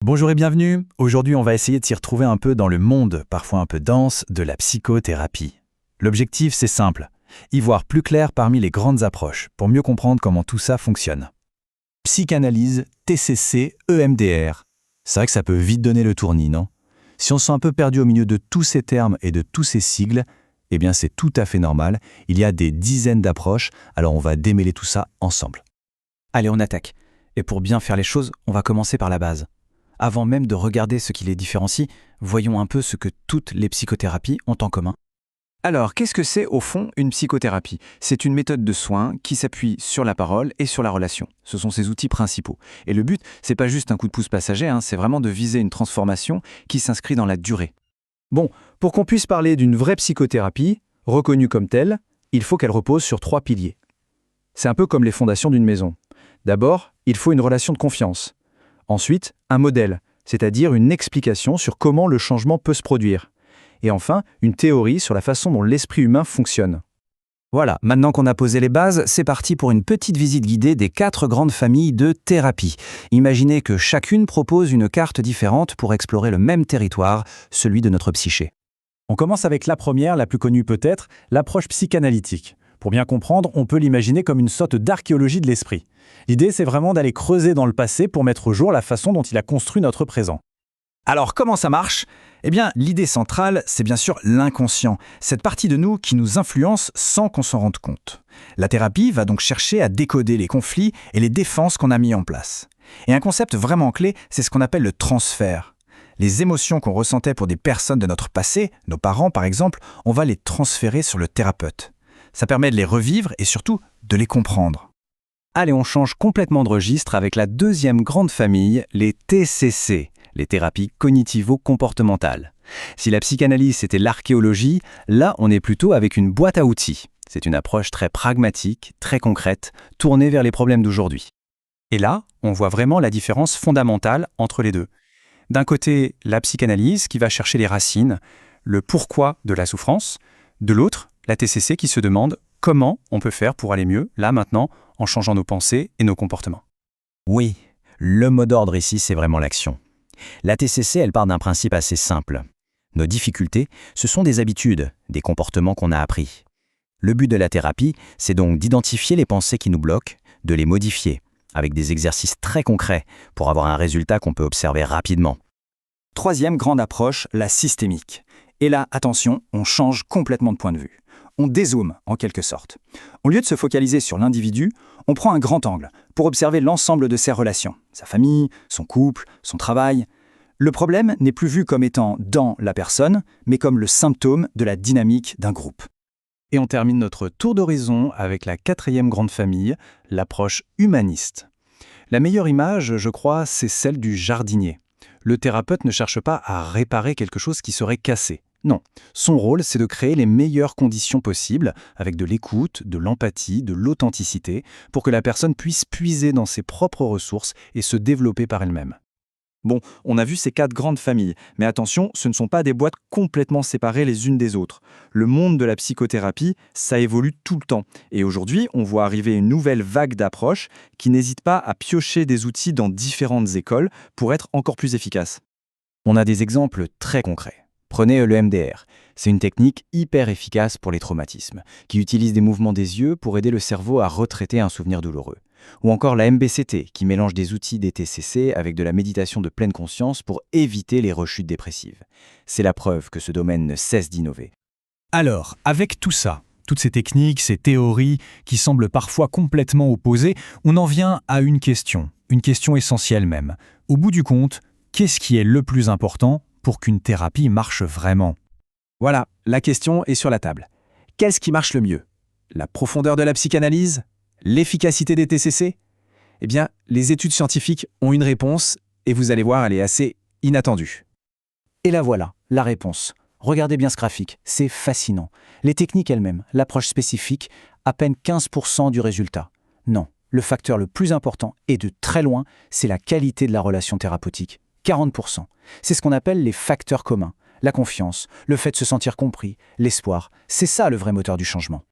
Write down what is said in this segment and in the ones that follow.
Bonjour et bienvenue. Aujourd'hui, on va essayer de s'y retrouver un peu dans le monde, parfois un peu dense, de la psychothérapie. L'objectif, c'est simple, y voir plus clair parmi les grandes approches, pour mieux comprendre comment tout ça fonctionne. Psychanalyse, TCC, EMDR. C'est vrai que ça peut vite donner le tournis, non? Si on se sent un peu perdu au milieu de tous ces termes et de tous ces sigles, eh bien c'est tout à fait normal. Il y a des dizaines d'approches, alors on va démêler tout ça ensemble. Allez, on attaque. Et pour bien faire les choses, on va commencer par la base. Avant même de regarder ce qui les différencie, voyons un peu ce que toutes les psychothérapies ont en commun. Alors, qu'est-ce que c'est au fond une psychothérapie? C'est une méthode de soins qui s'appuie sur la parole et sur la relation. Ce sont ses outils principaux. Et le but, c'est pas juste un coup de pouce passager, c'est vraiment de viser une transformation qui s'inscrit dans la durée. Bon, pour qu'on puisse parler d'une vraie psychothérapie, reconnue comme telle, il faut qu'elle repose sur 3 piliers. C'est un peu comme les fondations d'une maison. D'abord, il faut une relation de confiance. Ensuite, un modèle, c'est-à-dire une explication sur comment le changement peut se produire. Et enfin, une théorie sur la façon dont l'esprit humain fonctionne. Voilà, maintenant qu'on a posé les bases, c'est parti pour une petite visite guidée des 4 grandes familles de thérapie. Imaginez que chacune propose une carte différente pour explorer le même territoire, celui de notre psyché. On commence avec la première, la plus connue peut-être, l'approche psychanalytique. Pour bien comprendre, on peut l'imaginer comme une sorte d'archéologie de l'esprit. L'idée, c'est vraiment d'aller creuser dans le passé pour mettre au jour la façon dont il a construit notre présent. Alors, comment ça marche? Eh bien, l'idée centrale, c'est bien sûr l'inconscient, cette partie de nous qui nous influence sans qu'on s'en rende compte. La thérapie va donc chercher à décoder les conflits et les défenses qu'on a mis en place. Et un concept vraiment clé, c'est ce qu'on appelle le transfert. Les émotions qu'on ressentait pour des personnes de notre passé, nos parents par exemple, on va les transférer sur le thérapeute. Ça permet de les revivre et surtout de les comprendre. Allez, on change complètement de registre avec la deuxième grande famille, les TCC, les thérapies cognitivo-comportementales. Si la psychanalyse c'était l'archéologie, là on est plutôt avec une boîte à outils. C'est une approche très pragmatique, très concrète, tournée vers les problèmes d'aujourd'hui. Et là, on voit vraiment la différence fondamentale entre les deux. D'un côté, la psychanalyse qui va chercher les racines, le pourquoi de la souffrance. De l'autre, la TCC qui se demande comment on peut faire pour aller mieux, là maintenant, en changeant nos pensées et nos comportements. Oui, le mot d'ordre ici, c'est vraiment l'action. La TCC, elle part d'un principe assez simple. Nos difficultés, ce sont des habitudes, des comportements qu'on a appris. Le but de la thérapie, c'est donc d'identifier les pensées qui nous bloquent, de les modifier, avec des exercices très concrets pour avoir un résultat qu'on peut observer rapidement. Troisième grande approche, la systémique. Et là, attention, on change complètement de point de vue. On dézoome, en quelque sorte. Au lieu de se focaliser sur l'individu, on prend un grand angle pour observer l'ensemble de ses relations, sa famille, son couple, son travail. Le problème n'est plus vu comme étant dans la personne, mais comme le symptôme de la dynamique d'un groupe. Et on termine notre tour d'horizon avec la 4e grande famille, l'approche humaniste. La meilleure image, je crois, c'est celle du jardinier. Le thérapeute ne cherche pas à réparer quelque chose qui serait cassé. Non, son rôle, c'est de créer les meilleures conditions possibles, avec de l'écoute, de l'empathie, de l'authenticité, pour que la personne puisse puiser dans ses propres ressources et se développer par elle-même. Bon, on a vu ces 4 grandes familles, mais attention, ce ne sont pas des boîtes complètement séparées les unes des autres. Le monde de la psychothérapie, ça évolue tout le temps. Et aujourd'hui, on voit arriver une nouvelle vague d'approches qui n'hésite pas à piocher des outils dans différentes écoles pour être encore plus efficaces. On a des exemples très concrets. Prenez le MDR. C'est une technique hyper efficace pour les traumatismes, qui utilise des mouvements des yeux pour aider le cerveau à retraiter un souvenir douloureux. Ou encore la MBCT, qui mélange des outils des TCC avec de la méditation de pleine conscience pour éviter les rechutes dépressives. C'est la preuve que ce domaine ne cesse d'innover. Alors, avec tout ça, toutes ces techniques, ces théories qui semblent parfois complètement opposées, on en vient à une question essentielle même. Au bout du compte, qu'est-ce qui est le plus important pour qu'une thérapie marche vraiment? Voilà, la question est sur la table. Qu'est-ce qui marche le mieux? La profondeur de la psychanalyse? L'efficacité des TCC? Eh bien, les études scientifiques ont une réponse, et vous allez voir, elle est assez inattendue. Et là voilà, la réponse. Regardez bien ce graphique, c'est fascinant. Les techniques elles-mêmes, l'approche spécifique, à peine 15% du résultat. Non, le facteur le plus important, et de très loin, c'est la qualité de la relation thérapeutique. 40%. C'est ce qu'on appelle les facteurs communs. La confiance, le fait de se sentir compris, l'espoir, c'est ça le vrai moteur du changement.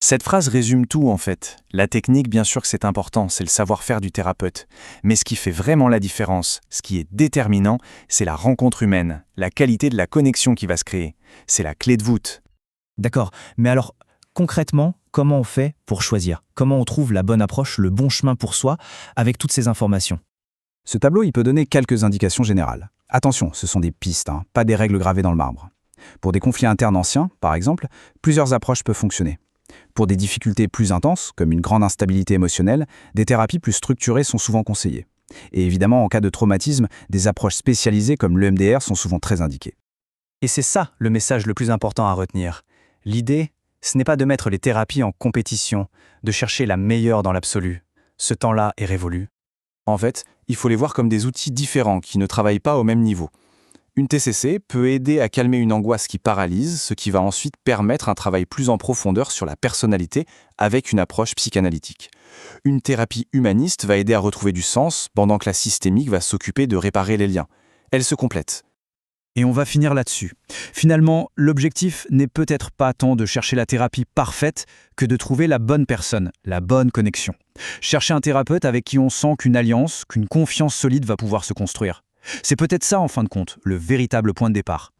Cette phrase résume tout en fait. La technique, bien sûr que c'est important, c'est le savoir-faire du thérapeute. Mais ce qui fait vraiment la différence, ce qui est déterminant, c'est la rencontre humaine, la qualité de la connexion qui va se créer. C'est la clé de voûte. D'accord, mais alors concrètement, comment on fait pour choisir? Comment on trouve la bonne approche, le bon chemin pour soi, avec toutes ces informations? Ce tableau, il peut donner quelques indications générales. Attention, ce sont des pistes, pas des règles gravées dans le marbre. Pour des conflits internes anciens, par exemple, plusieurs approches peuvent fonctionner. Pour des difficultés plus intenses, comme une grande instabilité émotionnelle, des thérapies plus structurées sont souvent conseillées. Et évidemment, en cas de traumatisme, des approches spécialisées comme l'EMDR sont souvent très indiquées. Et c'est ça le message le plus important à retenir. L'idée, ce n'est pas de mettre les thérapies en compétition, de chercher la meilleure dans l'absolu. Ce temps-là est révolu. En fait, il faut les voir comme des outils différents qui ne travaillent pas au même niveau. Une TCC peut aider à calmer une angoisse qui paralyse, ce qui va ensuite permettre un travail plus en profondeur sur la personnalité avec une approche psychanalytique. Une thérapie humaniste va aider à retrouver du sens, pendant que la systémique va s'occuper de réparer les liens. Elles se complètent. Et on va finir là-dessus. Finalement, l'objectif n'est peut-être pas tant de chercher la thérapie parfaite que de trouver la bonne personne, la bonne connexion. Chercher un thérapeute avec qui on sent qu'une alliance, qu'une confiance solide va pouvoir se construire. C'est peut-être ça, en fin de compte, le véritable point de départ.